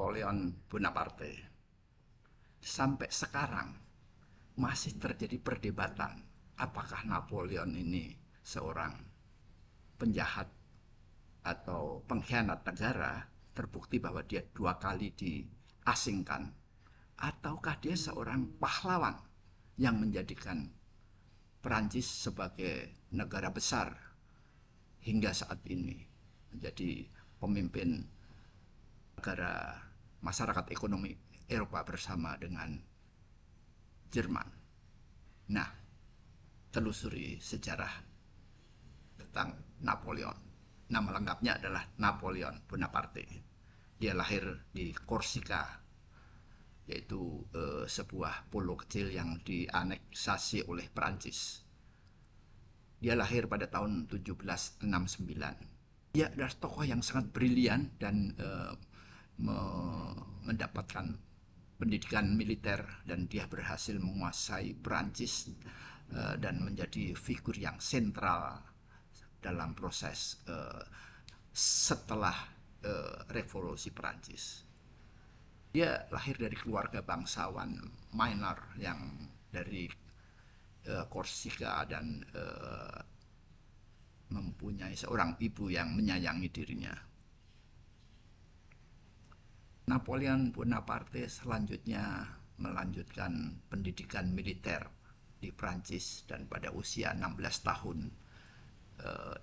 Napoleon Bonaparte. Sampai sekarang masih terjadi perdebatan apakah Napoleon ini seorang penjahat atau pengkhianat negara, terbukti bahwa dia 2 kali diasingkan, ataukah dia seorang pahlawan yang menjadikan Perancis sebagai negara besar hingga saat ini menjadi pemimpin negara masyarakat ekonomi Eropa bersama dengan Jerman. Nah, telusuri sejarah tentang Napoleon. Nama lengkapnya adalah Napoleon Bonaparte. Dia lahir di Korsika, yaitu sebuah pulau kecil yang dianeksasi oleh Perancis. Dia lahir pada tahun 1769. Dia adalah tokoh yang sangat brilian dan mendapatkan pendidikan militer, dan dia berhasil menguasai Perancis dan menjadi figur yang sentral dalam proses setelah revolusi Perancis. Dia lahir dari keluarga bangsawan minor yang dari Korsika dan mempunyai seorang ibu yang menyayangi dirinya. Napoleon Bonaparte selanjutnya melanjutkan pendidikan militer di Prancis, dan pada usia 16 tahun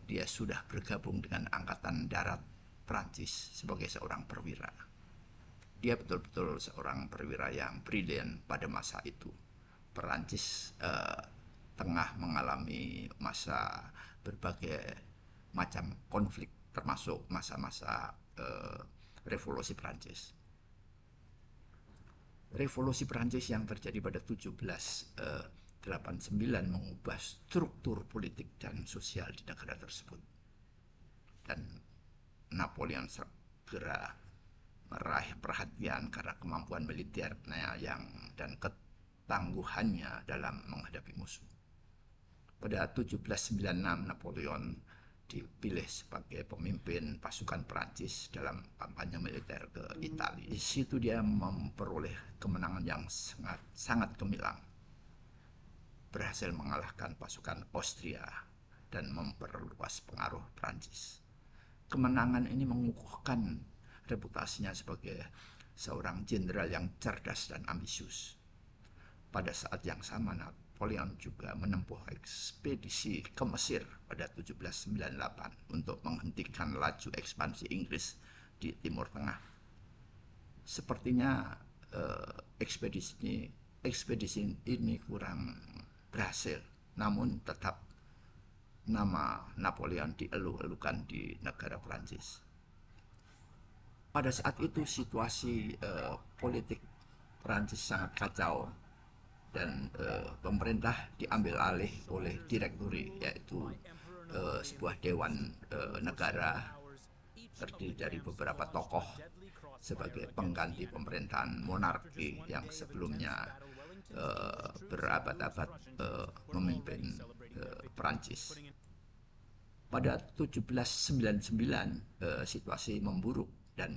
dia sudah bergabung dengan Angkatan Darat Prancis sebagai seorang perwira. Dia betul-betul seorang perwira yang brilian pada masa itu. Prancis tengah mengalami masa berbagai macam konflik, termasuk masa-masa revolusi Prancis. Revolusi Prancis yang terjadi pada 1789 mengubah struktur politik dan sosial di negara tersebut. Dan Napoleon segera meraih perhatian karena kemampuan militernya dan ketangguhannya dalam menghadapi musuh. Pada 1796 Napoleon dipilih sebagai pemimpin pasukan Prancis dalam kampanye militer ke Italia. Di situ dia memperoleh kemenangan yang sangat gemilang, berhasil mengalahkan pasukan Austria dan memperluas pengaruh Prancis. Kemenangan ini mengukuhkan reputasinya sebagai seorang jenderal yang cerdas dan ambisius. Pada saat yang sama, Napoleon juga menempuh ekspedisi ke Mesir pada 1798 untuk menghentikan laju ekspansi Inggris di Timur Tengah. Sepertinya ekspedisi ini kurang berhasil, namun tetap nama Napoleon dielu-elukan di negara Prancis. Pada saat itu situasi politik Prancis sangat kacau, dan pemerintah diambil alih oleh direkturi, yaitu sebuah dewan negara terdiri dari beberapa tokoh sebagai pengganti pemerintahan monarki yang sebelumnya berabad-abad memimpin Prancis. Pada 1799 situasi memburuk dan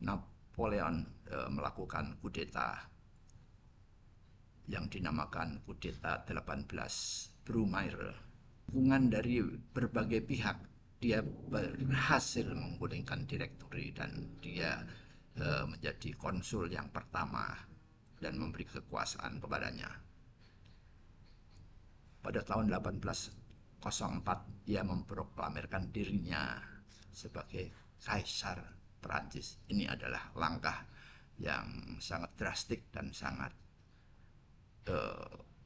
Napoleon melakukan kudeta yang dinamakan kudeta 18 Brumaire. Dukungan dari berbagai pihak, dia berhasil menggulingkan direkturi dan dia menjadi konsul yang pertama dan memberi kekuasaan kepadanya. Pada tahun 1804 ia memproklamirkan dirinya sebagai Kaisar Perancis. Ini adalah langkah yang sangat drastik dan sangat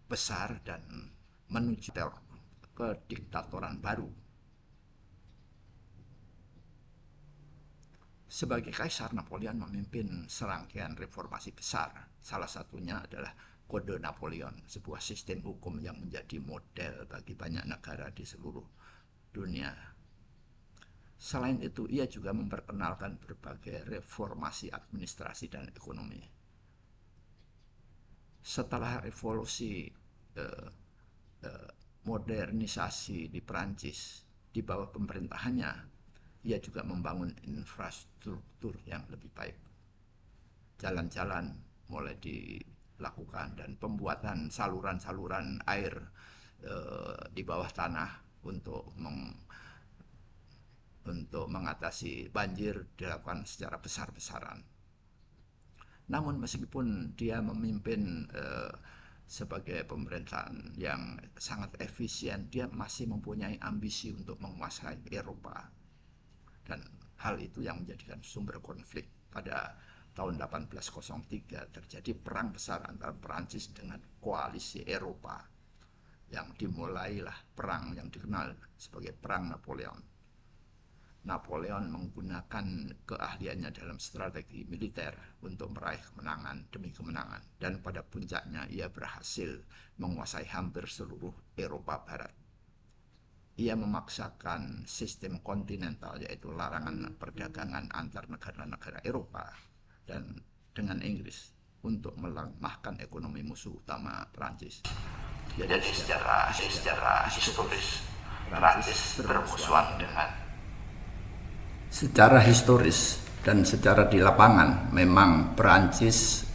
besar dan menuju ke diktatoran baru. Sebagai kaisar, Napoleon memimpin serangkaian reformasi besar. Salah satunya adalah Kode Napoleon, sebuah sistem hukum yang menjadi model bagi banyak negara di seluruh dunia. Selain itu, ia juga memperkenalkan berbagai reformasi administrasi dan ekonomi. Setelah revolusi modernisasi di Prancis di bawah pemerintahannya, ia juga membangun infrastruktur yang lebih baik. jalan-jalan mulai dilakukan dan pembuatan saluran-saluran air di bawah tanah untuk mengatasi banjir dilakukan secara besar-besaran. Namun meskipun dia memimpin sebagai pemerintahan yang sangat efisien, dia masih mempunyai ambisi untuk menguasai Eropa. Dan hal itu yang menjadikan sumber konflik. Pada tahun 1803 terjadi perang besar antara Perancis dengan koalisi Eropa, yang dimulailah perang yang dikenal sebagai Perang Napoleon. Napoleon menggunakan keahliannya dalam strategi militer untuk meraih kemenangan demi kemenangan, dan pada puncaknya ia berhasil menguasai hampir seluruh Eropa Barat. Ia memaksakan sistem kontinental, yaitu larangan perdagangan antar negara-negara Eropa dan dengan Inggris, untuk melemahkan ekonomi musuh utama Perancis. Jadi secara historis Perancis bermusuhan dengan secara historis dan secara di lapangan memang Perancis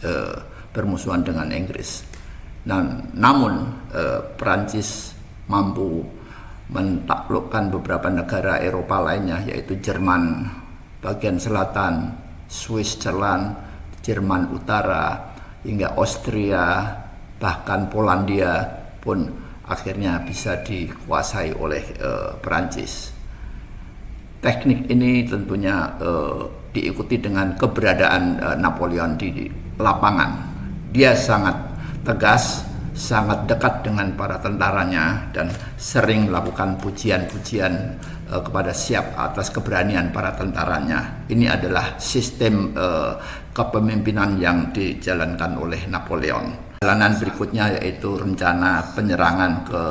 bermusuhan dengan Inggris. Namun Perancis mampu menaklukkan beberapa negara Eropa lainnya, yaitu Jerman bagian selatan, Switzerland, Jerman Utara, hingga Austria, bahkan Polandia pun akhirnya bisa dikuasai oleh Perancis. Teknik ini tentunya diikuti dengan keberadaan Napoleon di lapangan. Dia sangat tegas, sangat dekat dengan para tentaranya, dan sering melakukan pujian-pujian kepada siap atas keberanian para tentaranya. Ini adalah sistem kepemimpinan yang dijalankan oleh Napoleon. Perjalanan berikutnya yaitu rencana penyerangan ke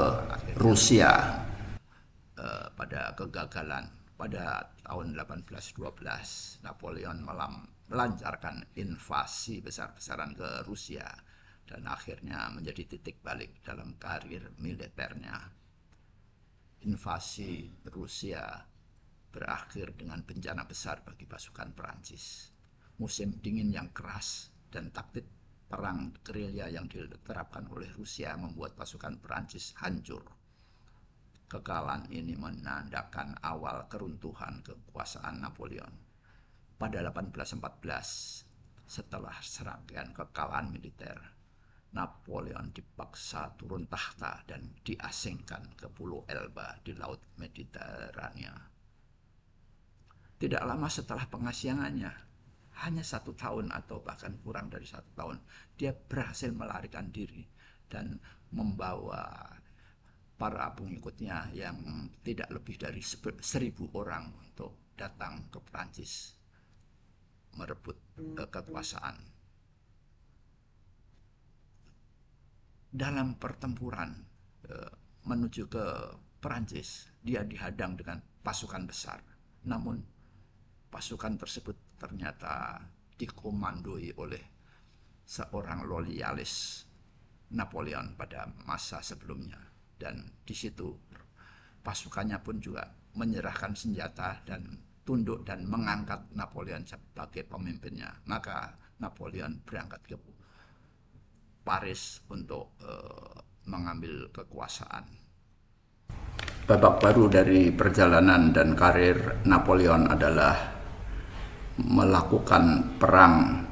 Rusia. Pada kegagalan pada tahun 1812, Napoleon melancarkan invasi besar-besaran ke Rusia dan akhirnya menjadi titik balik dalam karir militernya. Invasi Rusia berakhir dengan bencana besar bagi pasukan Perancis. Musim dingin yang keras dan taktik perang gerilya yang diterapkan oleh Rusia membuat pasukan Perancis hancur. Kekalahan ini menandakan awal keruntuhan kekuasaan Napoleon. Pada 1814, setelah serangkaian kekalahan militer, Napoleon dipaksa turun tahta dan diasingkan ke Pulau Elba di Laut Mediterania. Tidak lama setelah pengasihannya, hanya 1 tahun atau bahkan kurang dari 1 tahun, dia berhasil melarikan diri dan membawa para pengikutnya yang tidak lebih dari 1.000 orang untuk datang ke Perancis merebut kekuasaan. Dalam pertempuran menuju ke Perancis, dia dihadang dengan pasukan besar. Namun pasukan tersebut ternyata dikomandoi oleh seorang loyalis Napoleon pada masa sebelumnya. Dan di situ pasukannya pun juga menyerahkan senjata dan tunduk dan mengangkat Napoleon sebagai pemimpinnya. Maka Napoleon berangkat ke Paris untuk mengambil kekuasaan. Babak baru dari perjalanan dan karir Napoleon adalah melakukan perang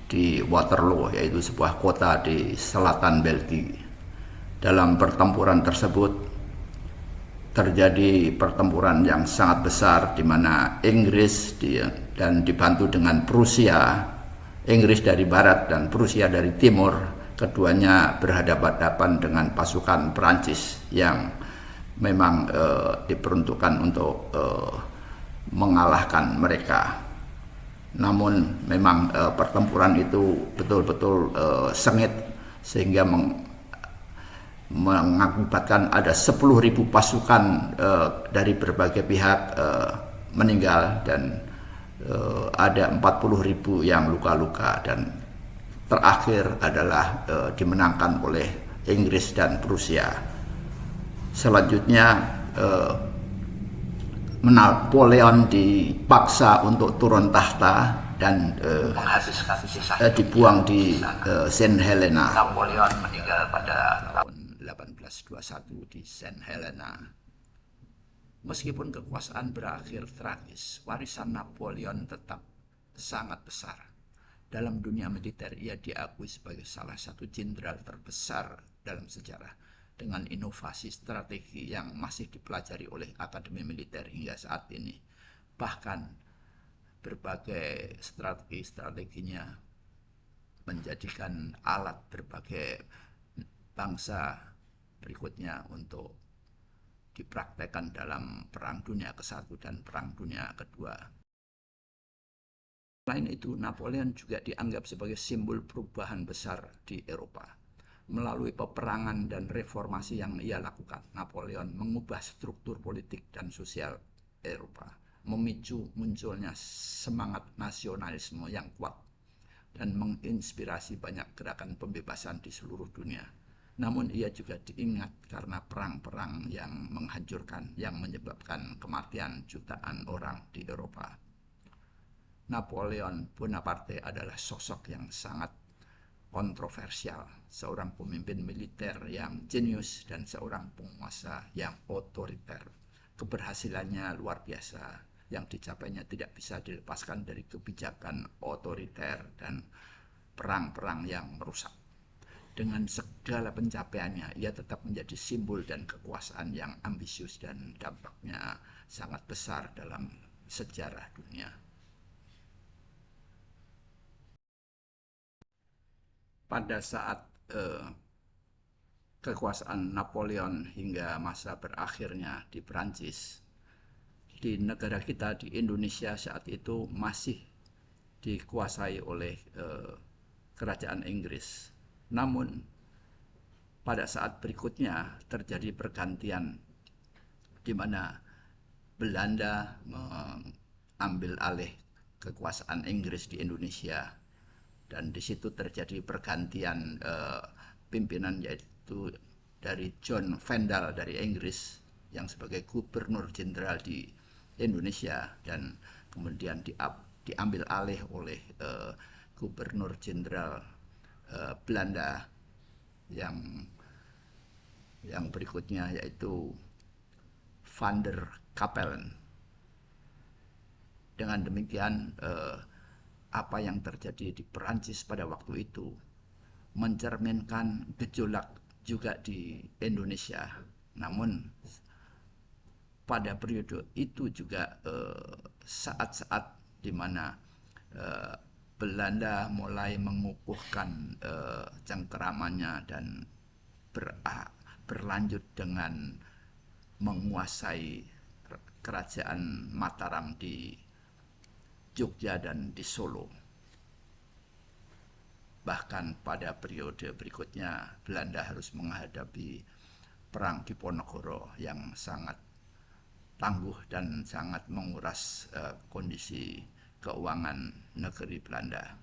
di Waterloo, yaitu sebuah kota di selatan Belgia. Dalam pertempuran tersebut terjadi pertempuran yang sangat besar di mana Inggris dan dibantu dengan Prusia, Inggris dari barat dan Prusia dari timur, keduanya berhadapan-hadapan dengan pasukan Perancis yang memang diperuntukkan untuk mengalahkan mereka. Namun memang pertempuran itu betul-betul sengit sehingga mengakibatkan ada 10.000 pasukan dari berbagai pihak meninggal dan ada 40.000 yang luka-luka, dan terakhir adalah dimenangkan oleh Inggris dan Prusia. Selanjutnya Napoleon dipaksa untuk turun tahta dan dibuang di Saint Helena. Napoleon meninggal pada tahun 1821 di Saint Helena. Meskipun kekuasaan berakhir tragis, warisan Napoleon tetap sangat besar. Dalam dunia militer, ia diakui sebagai salah satu jenderal terbesar dalam sejarah, dengan inovasi strategi yang masih dipelajari oleh Akademi Militer hingga saat ini. Bahkan berbagai strategi-strateginya menjadikan alat berbagai bangsa berikutnya untuk dipraktekkan dalam Perang Dunia ke-1 dan Perang Dunia ke-2. Selain itu, Napoleon juga dianggap sebagai simbol perubahan besar di Eropa. Melalui peperangan dan reformasi yang ia lakukan, Napoleon mengubah struktur politik dan sosial Eropa, memicu munculnya semangat nasionalisme yang kuat, dan menginspirasi banyak gerakan pembebasan di seluruh dunia. Namun ia juga diingat karena perang-perang yang menghancurkan, yang menyebabkan kematian jutaan orang di Eropa. Napoleon Bonaparte adalah sosok yang sangat kontroversial, seorang pemimpin militer yang jenius dan seorang penguasa yang otoriter. Keberhasilannya luar biasa, yang dicapainya tidak bisa dilepaskan dari kebijakan otoriter dan perang-perang yang merusak. Dengan segala pencapaiannya, ia tetap menjadi simbol dan kekuasaan yang ambisius dan dampaknya sangat besar dalam sejarah dunia. Pada saat kekuasaan Napoleon hingga masa berakhirnya di Prancis, di negara kita, di Indonesia saat itu masih dikuasai oleh kerajaan Inggris. Namun pada saat berikutnya terjadi pergantian di mana Belanda mengambil alih kekuasaan Inggris di Indonesia, dan di situ terjadi pergantian pimpinan, yaitu dari John Vendal dari Inggris yang sebagai gubernur jenderal di Indonesia, dan kemudian diambil alih oleh gubernur jenderal Belanda yang berikutnya, yaitu Van der Capellen. Dengan demikian apa yang terjadi di Perancis pada waktu itu mencerminkan gejolak juga di Indonesia. Namun pada periode itu juga saat-saat di mana Belanda mulai mengukuhkan cengkeramannya dan berlanjut dengan menguasai kerajaan Mataram di Jogja dan di Solo. Bahkan pada periode berikutnya Belanda harus menghadapi perang Diponegoro yang sangat tangguh dan sangat menguras kondisi keuangan negeri Belanda.